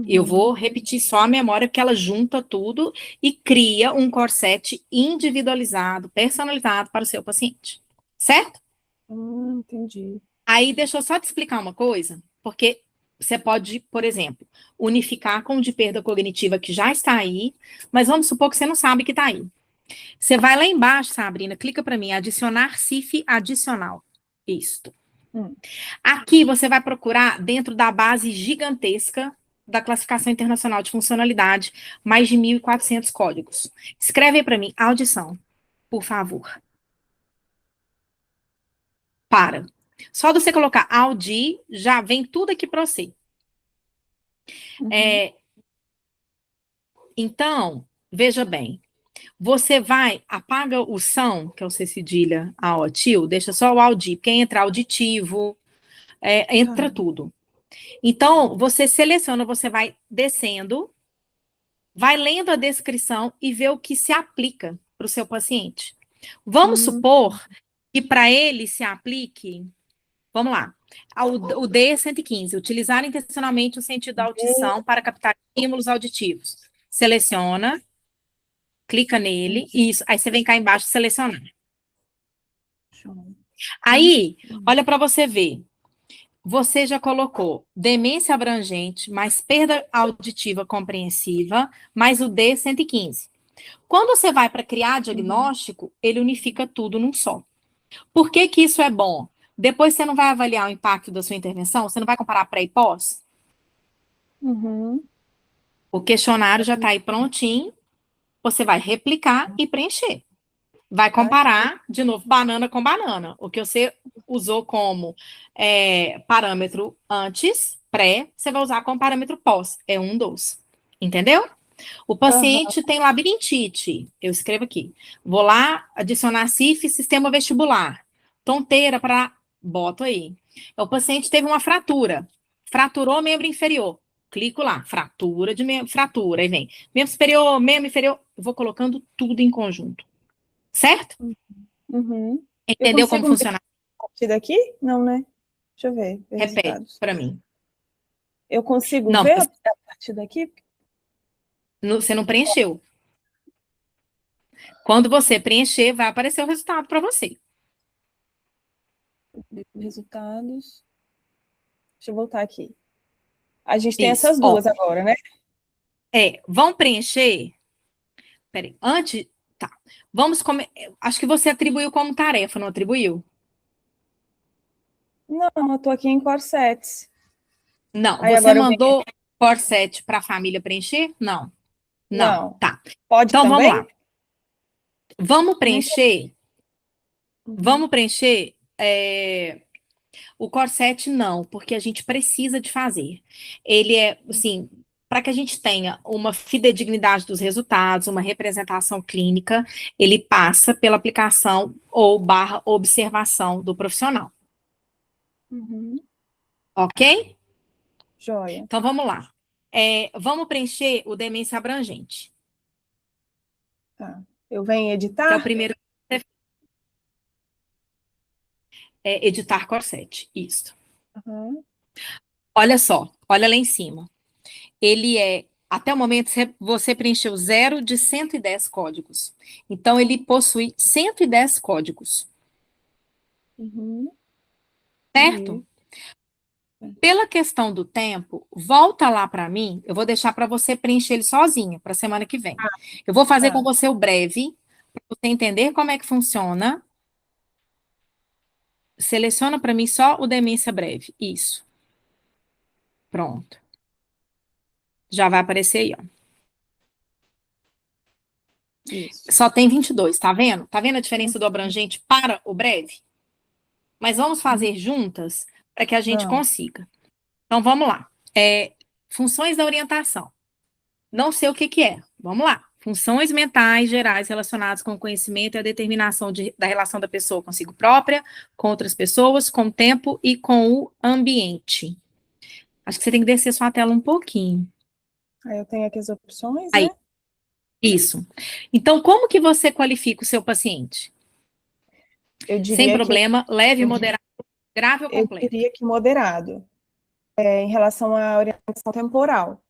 Eu vou repetir só a memória, porque ela junta tudo e cria um corsete individualizado, personalizado para o seu paciente. Certo? Entendi. Aí, deixa eu só te explicar uma coisa, porque você pode, por exemplo, unificar com o de perda cognitiva que já está aí, mas vamos supor que você não sabe que está aí. Você vai lá embaixo, Sabrina, clica para mim, adicionar CIF adicional. Isto. Aqui você vai procurar dentro da base gigantesca da Classificação Internacional de Funcionalidade, mais de 1.400 códigos. Escreve aí para mim, audição, por favor. Para. Só de você colocar Audi, já vem tudo aqui para você. Então, veja bem, você vai, apaga o são, que é o C cedilha, a o tio, deixa só o Audi, porque entra auditivo, entra tudo. Então, você seleciona, você vai descendo, vai lendo a descrição e vê o que se aplica para o seu paciente. Vamos supor que para ele se aplique, vamos lá, O D é 115. Utilizar intencionalmente o sentido da audição para captar estímulos auditivos. Seleciona, clica nele, isso. Aí você vem cá embaixo selecionar. Aí, olha para você ver. Você já colocou demência abrangente, mais perda auditiva compreensiva, mais o D 115. Quando você vai para criar diagnóstico, ele unifica tudo num só. Por que que isso é bom? Depois você não vai avaliar o impacto da sua intervenção? Você não vai comparar pré e pós? Uhum. O questionário já está aí prontinho. Você vai replicar e preencher. Vai comparar, de novo, banana com banana. O que você usou como parâmetro antes, pré, você vai usar como parâmetro pós. É um dos. Entendeu? O paciente tem labirintite. Eu escrevo aqui. Vou lá adicionar CIF, sistema vestibular. Tonteira para... Boto aí. O paciente teve uma fratura. Fraturou membro inferior. Clico lá. Fratura de membro. Fratura. Aí vem. Membro superior, membro inferior. Eu vou colocando tudo em conjunto. Certo? Uhum. Entendeu como funciona? A partir daqui? Não, né? Deixa eu ver. Repete para mim. Eu consigo Não, ver a partir daqui? Você não preencheu. Quando você preencher, vai aparecer o resultado para você. Resultados. Deixa eu voltar aqui. A gente tem Isso, essas duas agora, né? Vão preencher. Peraí, antes. Tá. Vamos comer. Acho que você atribuiu como tarefa, não atribuiu? Não, eu tô aqui em Corsets. Não. Aí Você agora mandou Corset para a família preencher? Não. Não. Tá. Pode Então também? vamos lá. Vamos preencher. Vamos preencher. O Corset não, porque a gente precisa de fazer. Ele é, assim, para que a gente tenha uma fidedignidade dos resultados, uma representação clínica, ele passa pela aplicação ou / observação do profissional. Uhum. Ok? Joia. Então vamos lá. Vamos preencher o demência abrangente. Tá. Eu venho editar? Que é o primeiro. Editar Corset. Isso. Uhum. Olha só, olha lá em cima. Ele até o momento, você preencheu 0 de 110 códigos. Então, ele possui 110 códigos. Uhum. Certo? Pela questão do tempo, volta lá para mim. Eu vou deixar para você preencher ele sozinho, para semana que vem. Eu vou fazer com você o breve, para você entender como é que funciona. Seleciona para mim só o demência breve. Isso. Pronto. Já vai aparecer aí, ó. Isso. Só tem 22, tá vendo? Tá vendo a diferença do abrangente para o breve? Mas vamos fazer juntas para que a gente consiga. Então, vamos lá. Funções da orientação. Não sei o que é. Vamos lá. Funções mentais gerais relacionadas com o conhecimento e a determinação da relação da pessoa consigo própria, com outras pessoas, com o tempo e com o ambiente. Acho que você tem que descer sua tela um pouquinho. Aí eu tenho aqui as opções, aí, né? Isso. Então, como que você qualifica o seu paciente? Eu diria sem problema, leve, moderado, grave ou completo? Eu diria que moderado. Em relação à orientação temporal.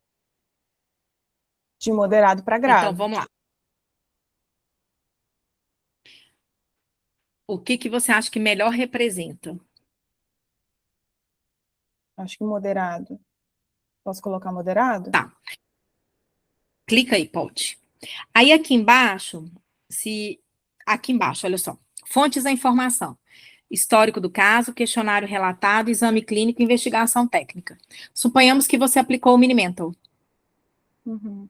De moderado para grave. Então, vamos lá. O que você acha que melhor representa? Acho que moderado. Posso colocar moderado? Tá. Clica aí, pode. Aí aqui embaixo, aqui embaixo, olha só. Fontes da informação. Histórico do caso, questionário relatado, exame clínico, investigação técnica. Suponhamos que você aplicou o Minimental. Uhum.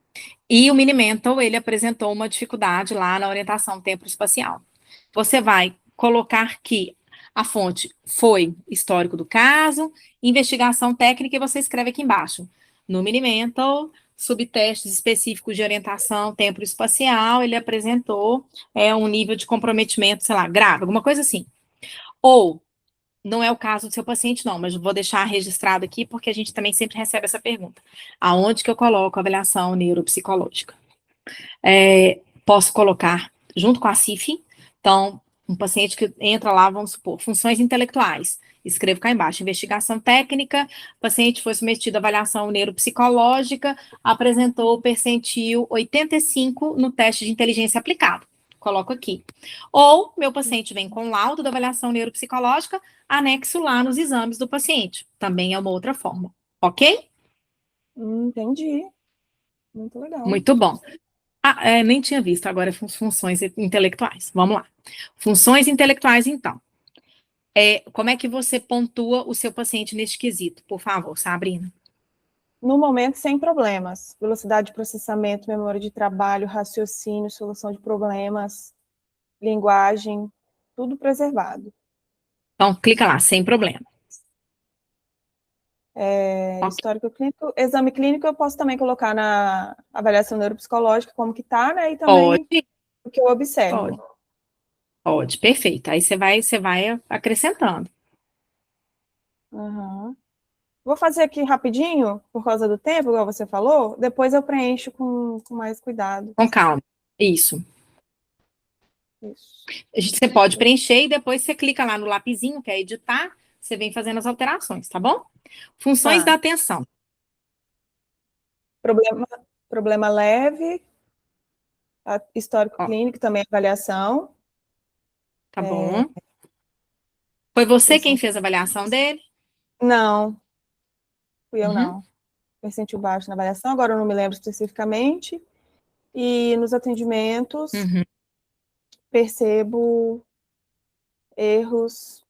E o Minimental, ele apresentou uma dificuldade lá na orientação tempo-espacial. Você vai colocar que a fonte foi histórico do caso, investigação técnica, e você escreve aqui embaixo. No Minimental, subtestes específicos de orientação tempo-espacial, ele apresentou um nível de comprometimento, sei lá, grave, alguma coisa assim. Ou, não é o caso do seu paciente, não, mas vou deixar registrado aqui, porque a gente também sempre recebe essa pergunta. Aonde que eu coloco a avaliação neuropsicológica? Posso colocar junto com a CIF. Então, um paciente que entra lá, vamos supor, funções intelectuais, Escrevo cá embaixo. Investigação técnica, o paciente foi submetido à avaliação neuropsicológica, apresentou o percentil 85 no teste de inteligência aplicada. Coloco aqui. Ou, meu paciente vem com laudo da avaliação neuropsicológica, anexo lá nos exames do paciente. Também é uma outra forma. Ok? Entendi. Muito legal. Muito bom. Nem tinha visto, agora funções intelectuais. Vamos lá. Funções intelectuais, então. Como é que você pontua o seu paciente neste quesito? Por favor, Sabrina. No momento, sem problemas. Velocidade de processamento, memória de trabalho, raciocínio, solução de problemas, linguagem, tudo preservado. Então, clica lá, sem problema. Ok. Histórico clínico, exame clínico eu posso também colocar na avaliação neuropsicológica como que tá, né? E também Pode. o que eu observo. Pode, perfeito. Aí você vai acrescentando. Uhum. Vou fazer aqui rapidinho, por causa do tempo, igual você falou, depois eu preencho com mais cuidado. Com calma. Isso. Isso. Você pode preencher e depois você clica lá no lapisinho, que é editar, você vem fazendo as alterações, tá bom? Funções Tá. da atenção. Problema leve, histórico clínico, também avaliação. Tá bom. Foi você quem fez a avaliação dele? Não, fui eu Uhum. não. Percentil baixo na avaliação, agora eu não me lembro especificamente. E nos atendimentos, percebo erros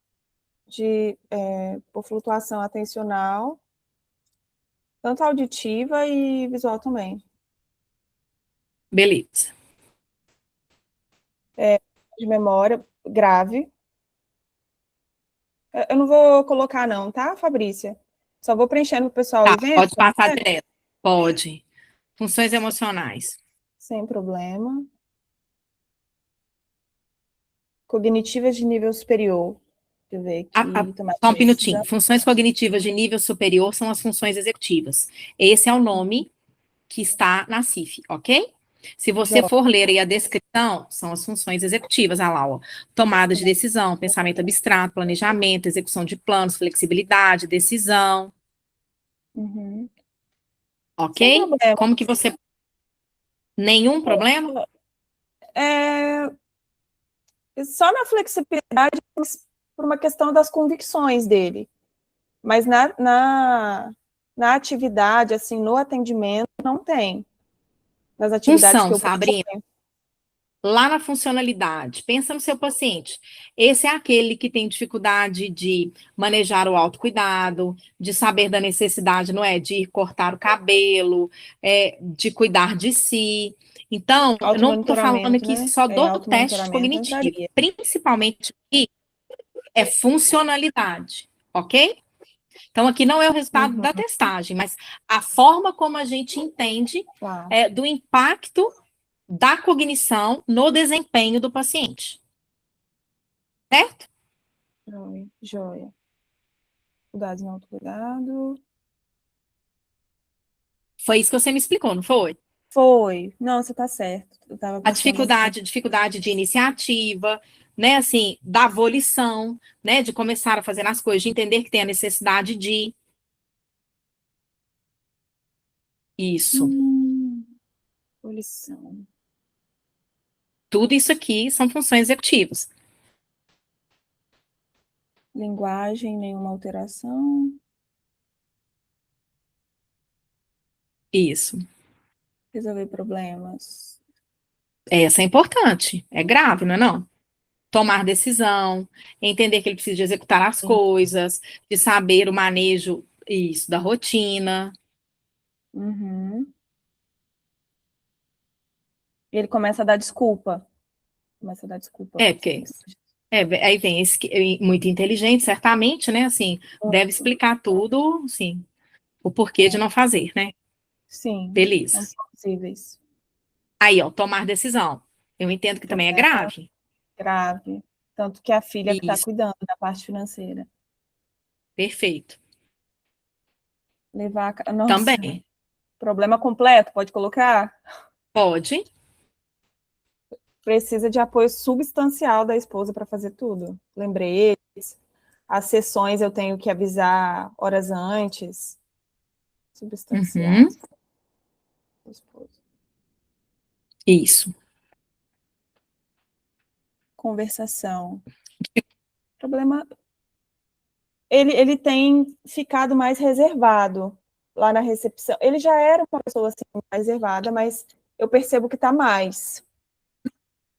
por flutuação atencional, tanto auditiva e visual também. Beleza. De memória grave. Eu não vou colocar não, tá, Fabrícia? Só vou preenchendo para o pessoal ir vendo. Pode passar direto. Pode. Funções emocionais. Sem problema. Cognitivas de nível superior. Deixa eu ver aqui. Só um minutinho. Funções cognitivas de nível superior são as funções executivas. Esse é o nome que está na CIF, ok? Se você for ler aí a descrição, são as funções executivas, olha lá, ó. Tomada de decisão, pensamento abstrato, planejamento, execução de planos, flexibilidade, decisão. Uhum. Ok? Como que você... Nenhum problema? Só na flexibilidade, por uma questão das convicções dele. Mas na atividade, assim, no atendimento, não tem. Nas atividades que eu Sabrina. Lá na funcionalidade, pensa no seu paciente. Esse é aquele que tem dificuldade de manejar o autocuidado, de saber da necessidade, não é? De ir cortar o cabelo, de cuidar de si. Então, eu não estou falando aqui só do teste cognitivo. Principalmente aqui é funcionalidade, ok? Então, aqui não é o resultado da testagem, mas a forma como a gente entende do impacto da cognição no desempenho do paciente. Certo? Joia. Cuidados no autocuidado. Foi isso que você me explicou, não foi? Foi. Não, você está certo. A dificuldade de iniciativa, né, assim, da volição, né, de começar a fazer as coisas, de entender que tem a necessidade de... Isso. Volição. Tudo isso aqui são funções executivas. Linguagem, nenhuma alteração. Isso. Resolver problemas. Essa é importante. É grave, não é não? Tomar decisão, entender que ele precisa de executar as coisas, de saber o manejo, isso, da rotina. Uhum. Ele começa a dar desculpa. Porque... aí vem esse muito inteligente, certamente, né? Assim, deve explicar tudo, assim, o porquê de não fazer, né? Sim. Beleza. São possíveis. Aí, ó, tomar decisão. Eu entendo que também é grave. Grave. Tanto que a filha que está cuidando da parte financeira. Perfeito. Levar a... Nossa. Também. Problema completo, pode colocar? Pode. Precisa de apoio substancial da esposa para fazer tudo. Lembrei eles. As sessões eu tenho que avisar horas antes. Substanciais. Isso. Conversação. Problema. Ele tem ficado mais reservado lá na recepção. Ele já era uma pessoa assim, mais reservada, mas eu percebo que está mais.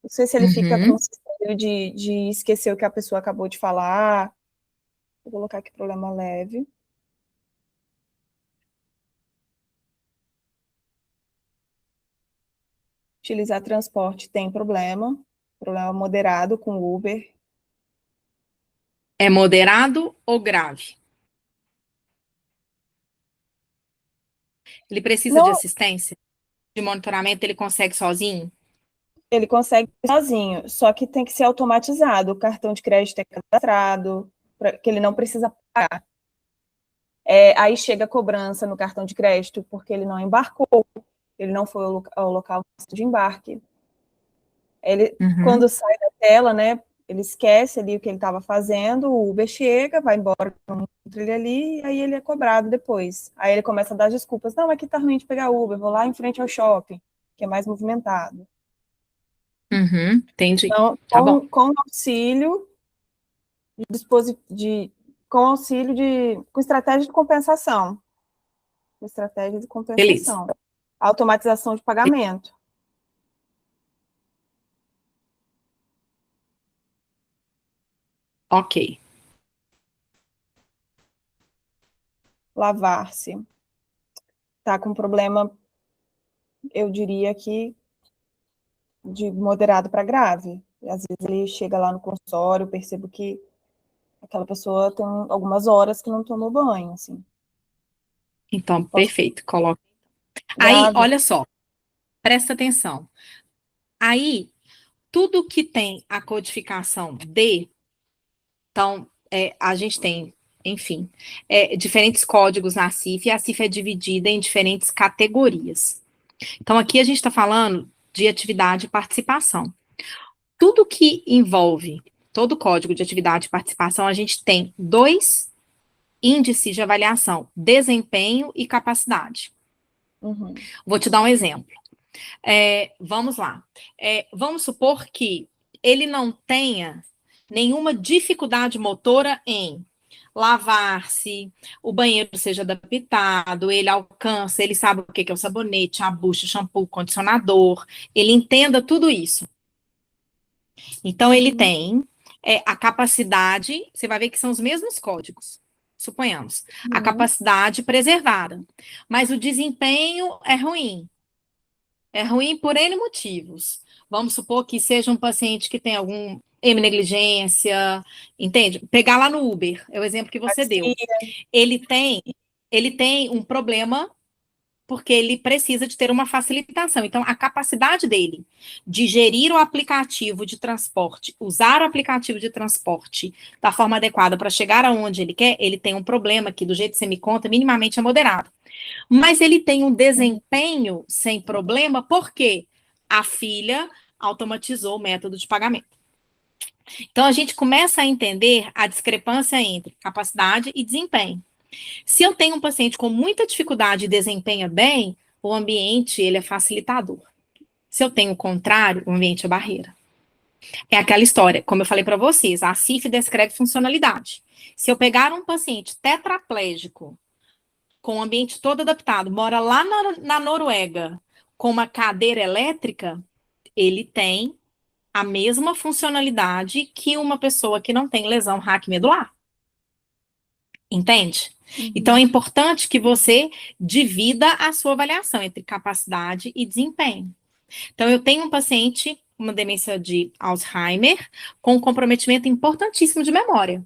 Não sei se ele fica com o de esquecer o que a pessoa acabou de falar. Vou colocar aqui problema leve. Utilizar transporte tem problema moderado com Uber. É moderado ou grave? Ele precisa de assistência? De monitoramento, ele consegue sozinho? Ele consegue sozinho, só que tem que ser automatizado. O cartão de crédito é cadastrado, que ele não precisa pagar. Aí chega a cobrança no cartão de crédito porque ele não embarcou, ele não foi ao local de embarque. Ele, quando sai da tela, né, ele esquece ali o que ele estava fazendo, o Uber chega, vai embora com ele ali, e aí ele é cobrado depois. Aí ele começa a dar desculpas. Não, aqui tá ruim de pegar Uber, vou lá em frente ao shopping, que é mais movimentado. Entendi. Então, tá bom. Com auxílio com estratégia de compensação. Beleza. Automatização de pagamento. Ok. Lavar-se. Tá com problema, eu diria que de moderado para grave. E às vezes ele chega lá no consultório, eu percebo que aquela pessoa tem algumas horas que não tomou banho, assim. Então, perfeito. Coloca. Grave. Aí, olha só. Presta atenção. Aí, tudo que tem a codificação D, então, a gente tem, enfim, diferentes códigos na CIF, e a CIF é dividida em diferentes categorias. Então, aqui a gente está falando de atividade e participação. Tudo que envolve todo código de atividade e participação, a gente tem 2 índices de avaliação: desempenho e capacidade. Vou te dar um exemplo. Vamos lá. Vamos supor que ele não tenha nenhuma dificuldade motora em lavar-se, o banheiro seja adaptado, ele alcança, ele sabe o que é o sabonete, a bucha, shampoo, condicionador, ele entenda tudo isso. Então, ele tem a capacidade, você vai ver que são os mesmos códigos, suponhamos, a capacidade preservada, mas o desempenho é ruim. É ruim por N motivos. Vamos supor que seja um paciente que tem algum negligência, entende? Pegar lá no Uber, é o exemplo que você deu. Ele tem um problema porque ele precisa de ter uma facilitação. Então, a capacidade dele de gerir o aplicativo de transporte, usar o aplicativo de transporte da forma adequada para chegar aonde ele quer, ele tem um problema que, do jeito que você me conta, minimamente é moderado. Mas ele tem um desempenho sem problema, porque a filha automatizou o método de pagamento. Então, a gente começa a entender a discrepância entre capacidade e desempenho. Se eu tenho um paciente com muita dificuldade e desempenha bem, o ambiente ele é facilitador. Se eu tenho o contrário, o ambiente é barreira. É aquela história, como eu falei para vocês, a CIF descreve funcionalidade. Se eu pegar um paciente tetraplégico, com o ambiente todo adaptado, mora lá na Noruega, com uma cadeira elétrica, ele tem a mesma funcionalidade que uma pessoa que não tem lesão raquimedular. Entende? Então, é importante que você divida a sua avaliação entre capacidade e desempenho. Então, eu tenho um paciente, uma demência de Alzheimer, com um comprometimento importantíssimo de memória.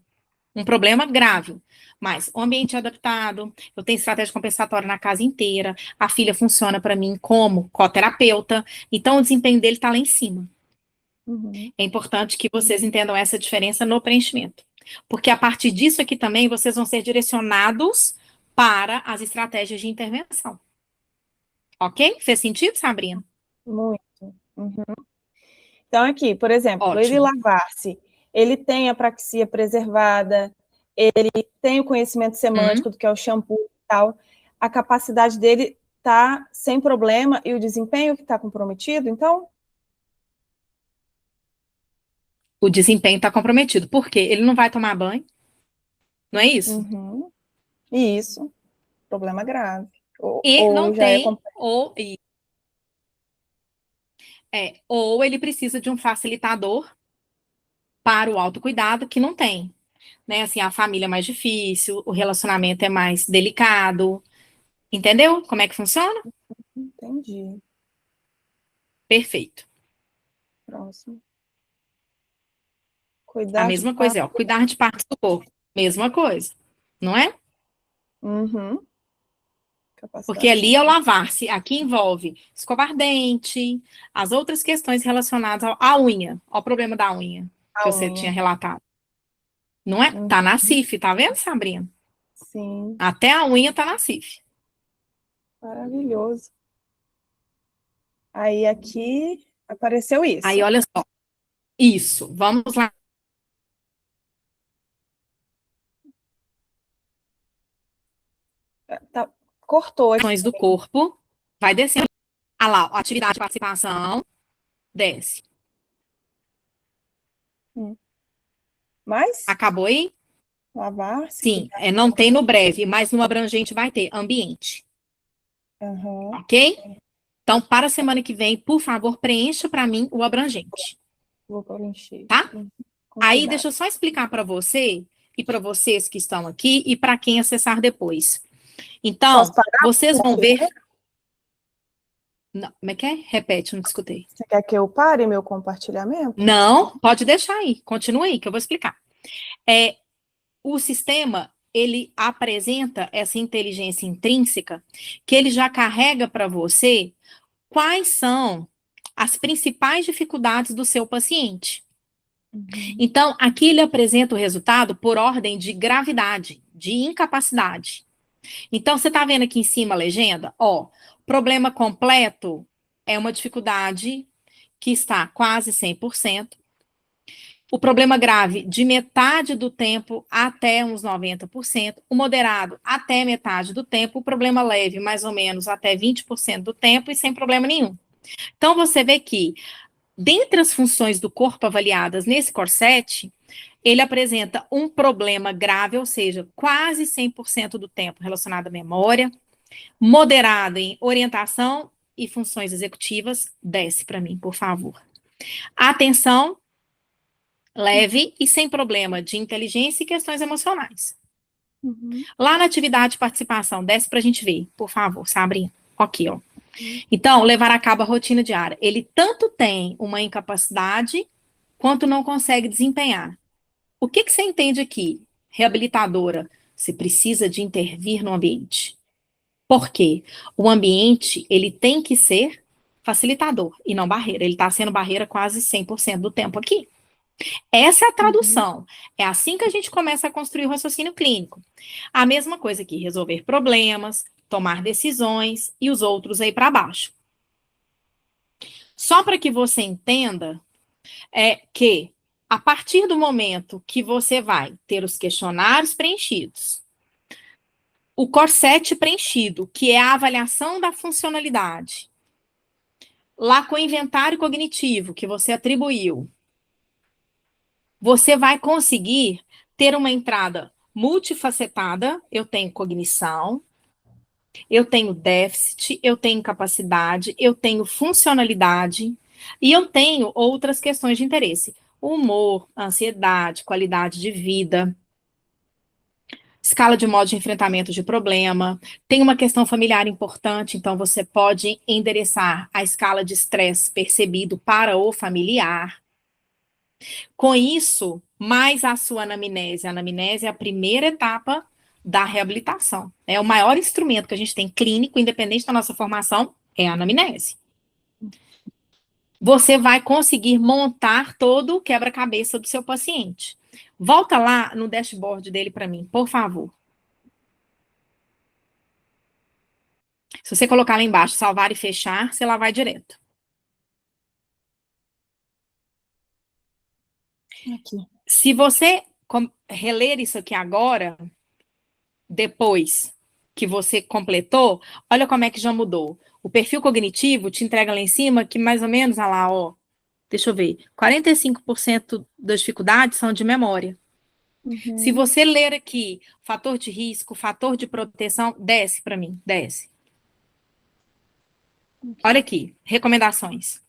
Um problema grave. Mas o ambiente é adaptado, eu tenho estratégia compensatória na casa inteira, a filha funciona para mim como coterapeuta, então o desempenho dele está lá em cima. É importante que vocês entendam essa diferença no preenchimento. Porque a partir disso aqui também, vocês vão ser direcionados para as estratégias de intervenção. Ok? Fez sentido, Sabrina? Muito. Então, aqui, por exemplo, ele lavar-se, ele tem apraxia preservada, ele tem o conhecimento semântico do que é o shampoo e tal, a capacidade dele tá sem problema e o desempenho que está comprometido, então? O desempenho está comprometido. Por quê? Ele não vai tomar banho, não é isso? Uhum. Isso, problema grave. E não Ou já é tem, ou ele precisa de um facilitador para o autocuidado, que não tem. Né? Assim, a família é mais difícil, o relacionamento é mais delicado. Entendeu como é que funciona? Entendi. Perfeito. Próximo. A Cuidar de mesma coisa, ó, cuidar de partes do corpo. Mesma coisa, não é? Uhum. Porque Capacidade ali é o sensorial. lavar-se. Aqui envolve escovar dente, as outras questões relacionadas à unha, ao problema da unha que A você unha. tinha relatado. Não é? Uhum. Tá na CIF, tá vendo, Sabrina? Sim, Até a unha tá na CIF. maravilhoso. Aí aqui apareceu Aí, isso. olha só. Isso, vamos lá. Tá, cortou aqui. Questões do corpo, vai descendo. Ah lá, ó, atividade de participação, desce. Mas Acabou aí? lavar-se, Sim, cuidar. não tem no breve, mas no abrangente vai ter ambiente, Aham, ok? Então, para a semana que vem, por favor, preencha para mim o abrangente, vou preencher. tá? Com Aí, cuidado. deixa eu só explicar para você e para vocês que estão aqui e para quem acessar depois. Posso Então, parar? vocês vão ver. Não, como é que é? Repete, não te escutei. Você quer que eu pare meu compartilhamento? Não, pode deixar aí, continua aí, que eu vou explicar. O sistema, ele apresenta essa inteligência intrínseca que ele já carrega para você quais são as principais dificuldades do seu paciente. Uhum. Então, aqui ele apresenta o resultado por ordem de gravidade, de incapacidade. Então, você está vendo aqui em cima a legenda? Ó, problema completo é uma dificuldade que está quase 100%. O problema grave, de metade do tempo até uns 90%. O moderado, até metade do tempo. O problema leve, mais ou menos, até 20% do tempo e sem problema nenhum. Então, você vê que, dentre as funções do corpo avaliadas nesse corset, ele apresenta um problema grave, ou seja, quase 100% do tempo relacionado à memória, moderado em orientação e funções executivas. Desce para mim, por favor. Atenção, leve e sem problema de inteligência e questões emocionais. Uhum. Lá na atividade de participação, desce para a gente ver, por favor, Sabrina. Aqui, ó. Então, levar a cabo a rotina diária. Ele tanto tem uma incapacidade, quanto não consegue desempenhar. O que você entende aqui, reabilitadora? Você precisa de intervir no ambiente. Por quê? O ambiente, ele tem que ser facilitador e não barreira. Ele está sendo barreira quase 100% do tempo aqui. Essa é a tradução. É assim que a gente começa a construir o raciocínio clínico. A mesma coisa aqui, resolver problemas, tomar decisões e os outros aí para baixo. Só para que você entenda que a partir do momento que você vai ter os questionários preenchidos, o corset preenchido, que é a avaliação da funcionalidade, lá com o inventário cognitivo que você atribuiu, você vai conseguir ter uma entrada multifacetada. Eu tenho cognição, eu tenho déficit, eu tenho capacidade, eu tenho funcionalidade e eu tenho outras questões de interesse. Humor, ansiedade, qualidade de vida, escala de modo de enfrentamento de problema. Tem uma questão familiar importante, então você pode endereçar a escala de estresse percebido para o familiar. Com isso, mais a sua anamnese. A anamnese é a primeira etapa da reabilitação. É o maior instrumento que a gente tem clínico, independente da nossa formação, é a anamnese. Você vai conseguir montar todo o quebra-cabeça do seu paciente. Volta lá no dashboard dele para mim, por favor. Se você colocar lá embaixo, salvar e fechar, você lá vai direto. Aqui. Se você reler isso aqui agora, depois que você completou, olha como é que já mudou. O perfil cognitivo te entrega lá em cima que mais ou menos, olha lá, ó, deixa eu ver, 45% das dificuldades são de memória. Uhum. Se você ler aqui, fator de risco, fator de proteção, desce para mim, desce. Olha aqui, recomendações.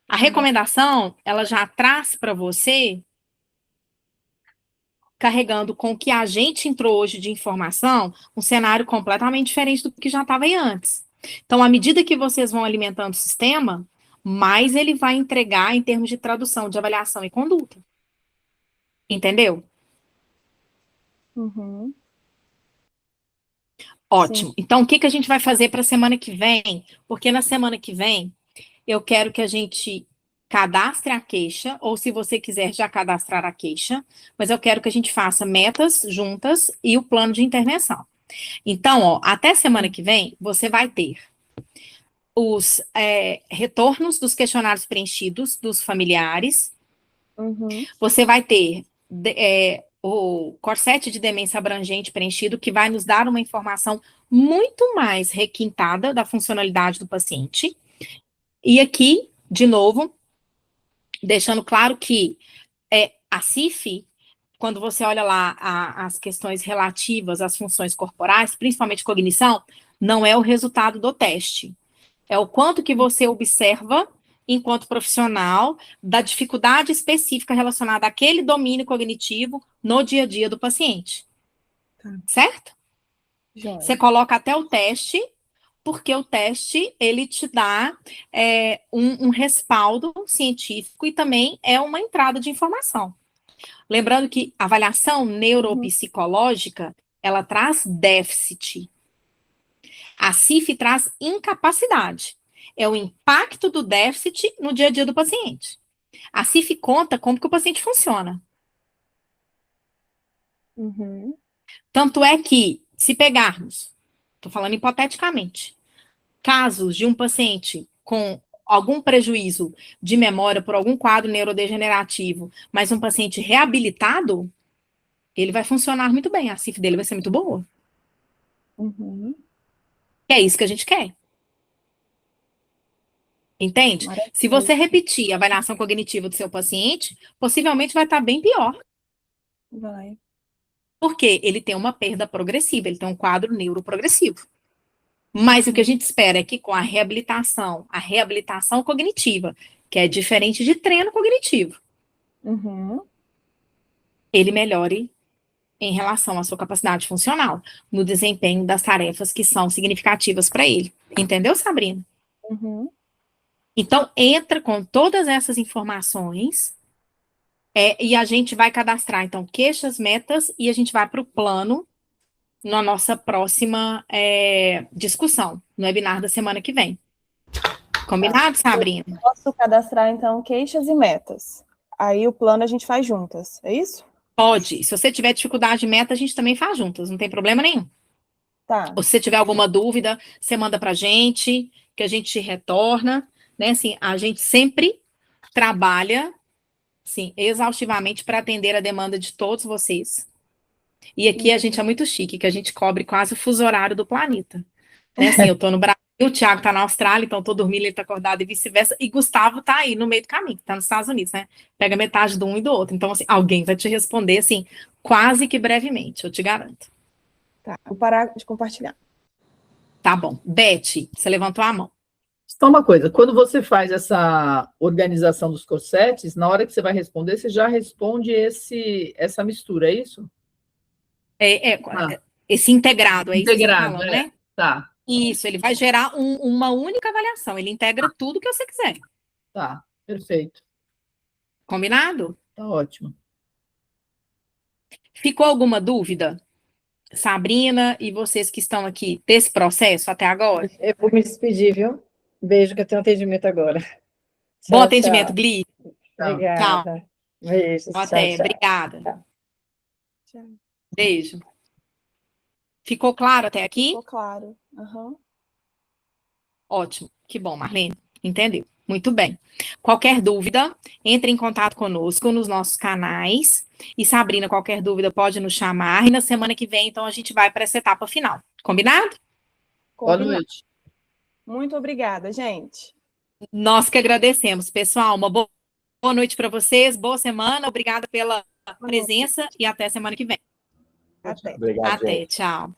A recomendação, ela já traz para você, carregando com o que a gente entrou hoje de informação, um cenário completamente diferente do que já estava aí antes. Então, à medida que vocês vão alimentando o sistema, mais ele vai entregar em termos de tradução, de avaliação e conduta. Entendeu? Uhum. Ótimo. Sim. Então, o que a gente vai fazer para a semana que vem? Porque na semana que vem, eu quero que a gente cadastre a queixa, ou se você quiser já cadastrar a queixa, mas eu quero que a gente faça metas juntas e o plano de intervenção. Então, ó, até semana que vem, você vai ter os retornos dos questionários preenchidos dos familiares, Uhum. você vai ter o Corset de demência abrangente preenchido, que vai nos dar uma informação muito mais requintada da funcionalidade do paciente. E aqui, de novo, deixando claro que a CIF, quando você olha lá as questões relativas às funções corporais, principalmente cognição, não é o resultado do teste. É o quanto que você observa, enquanto profissional, da dificuldade específica relacionada àquele domínio cognitivo no dia a dia do paciente. Tá. Certo? Joia. Você coloca até o teste, porque o teste, ele te dá um respaldo científico e também é uma entrada de informação. Lembrando que a avaliação neuropsicológica, ela traz déficit. A CIF traz incapacidade. É o impacto do déficit no dia a dia do paciente. A CIF conta como que o paciente funciona. Uhum. Tanto é que, se pegarmos, estou falando hipoteticamente, casos de um paciente com algum prejuízo de memória por algum quadro neurodegenerativo, mas um paciente reabilitado, ele vai funcionar muito bem, a CIF dele vai ser muito boa. Uhum. É isso que a gente quer. Entende? Maravilha. Se você repetir a avaliação cognitiva do seu paciente, possivelmente vai estar bem pior, Vai. porque ele tem uma perda progressiva, ele tem um quadro neuroprogressivo. Mas o que a gente espera é que com a reabilitação cognitiva, que é diferente de treino cognitivo, Uhum. ele melhore em relação à sua capacidade funcional, no desempenho das tarefas que são significativas para ele. Entendeu, Sabrina? Uhum. Então, entra com todas essas informações e a gente vai cadastrar, então, queixas, metas, e a gente vai para o plano na nossa próxima discussão, no webinar da semana que vem. Combinado, Sabrina? Posso cadastrar, então, queixas e metas. Aí o plano a gente faz juntas, é isso? Pode. Se você tiver dificuldade de meta, a gente também faz juntas, não tem problema nenhum. Tá. Ou se você tiver alguma dúvida, você manda pra gente, que a gente te retorna, né? Assim, a gente sempre trabalha, assim, exaustivamente para atender a demanda de todos vocês. E aqui a gente é muito chique, que a gente cobre quase o fuso horário do planeta. Né? Assim, eu tô no Brasil, o Thiago tá na Austrália, então eu tô dormindo, ele tá acordado e vice-versa. E Gustavo tá aí no meio do caminho, que tá nos Estados Unidos, né? Pega metade do um e do outro. Então, assim, alguém vai te responder, assim, quase que brevemente, eu te garanto. Tá. Vou parar de compartilhar. Tá bom. Beth, você levantou a mão. Só uma coisa, quando você faz essa organização dos corsetes, na hora que você vai responder, você já responde essa mistura, é isso? Esse integrado, é isso que você está Integrado, falando, né? Tá, Isso, ele vai gerar uma única avaliação. Ele integra tudo que você quiser. tá, perfeito. Combinado? Tá ótimo. Ficou alguma dúvida, Sabrina e vocês que estão aqui desse processo até agora? Eu vou me despedir, viu? Beijo, que eu tenho atendimento agora. Bom Tchau, atendimento, tchau. Gli. Tchau. Obrigada. Beijos. Tchau, Até. tchau. Obrigada. Tchau. Beijo. Ficou claro até aqui? Ficou claro. Uhum. Ótimo. Que bom, Marlene. Entendeu? Muito bem. Qualquer dúvida, entre em contato conosco nos nossos canais. E Sabrina, qualquer dúvida pode nos chamar. E na semana que vem, então, a gente vai para essa etapa final. Combinado? Boa noite. Muito obrigada, gente. Nós que agradecemos, pessoal. Uma boa noite para vocês, boa semana. Obrigada pela presença e até semana que vem. Até. Obrigado, gente. Até, tchau.